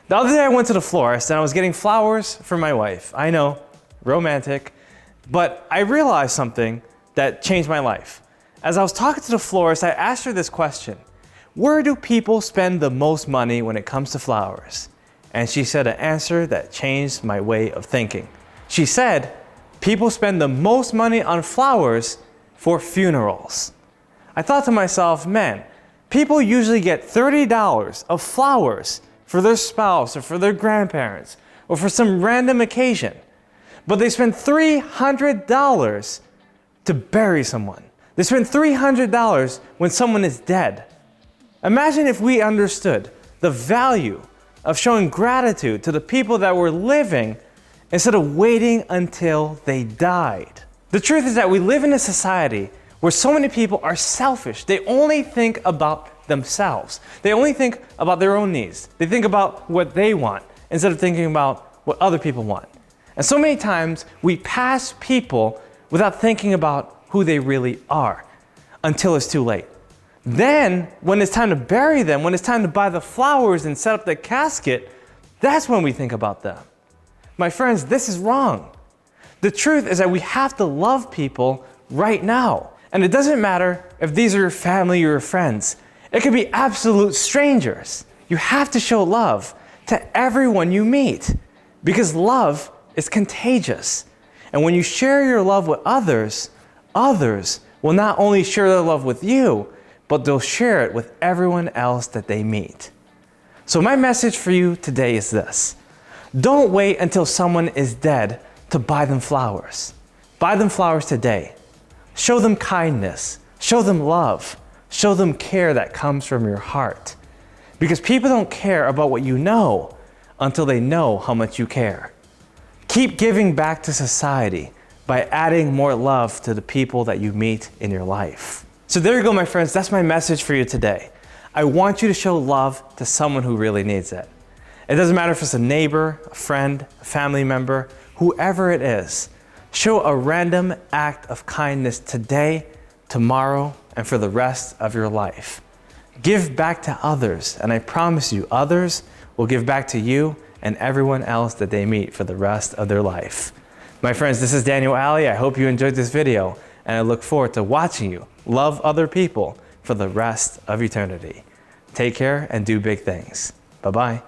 The other day I went to the florist and I was getting flowers for my wife. I know, romantic, but I realized something that changed my life. As I was talking to the florist, I asked her this question: where do people spend the most money when it comes to flowers? And she said an answer that changed my way of thinking. She said, people spend the most money on flowers for funerals. I thought to myself, man, people usually get $30 of flowers for their spouse or for their grandparents or for some random occasion, but they spend $300 to bury someone. They spend $300 when someone is dead. Imagine if we understood the value of showing gratitude to the people that were living instead of waiting until they died. The truth is that we live in a society where so many people are selfish. They only think about themselves. They only think about their own needs. They think about what they want instead of thinking about what other people want. And so many times we pass people without thinking about who they really are until it's too late. Then, when it's time to bury them, when it's time to buy the flowers and set up the casket, that's when we think about them. My friends, this is wrong. The truth is that we have to love people right now. And it doesn't matter if these are your family or your friends. It could be absolute strangers. You have to show love to everyone you meet because love is contagious. And when you share your love with others, others will not only share their love with you, but they'll share it with everyone else that they meet. So my message for you today is this: don't wait until someone is dead to buy them flowers. Buy them flowers today. Show them kindness. Show them love. Show them care that comes from your heart. Because people don't care about what you know until they know how much you care. Keep giving back to society by adding more love to the people that you meet in your life. So there you go, my friends. That's my message for you today. I want you to show love to someone who really needs it. It doesn't matter if it's a neighbor, a friend, a family member, whoever it is. Show a random act of kindness today, tomorrow, and for the rest of your life. Give back to others, and I promise you, others will give back to you and everyone else that they meet for the rest of their life. My friends, this is Daniel Aldie. I hope you enjoyed this video, and I look forward to watching you love other people for the rest of eternity. Take care and do big things. Bye-bye.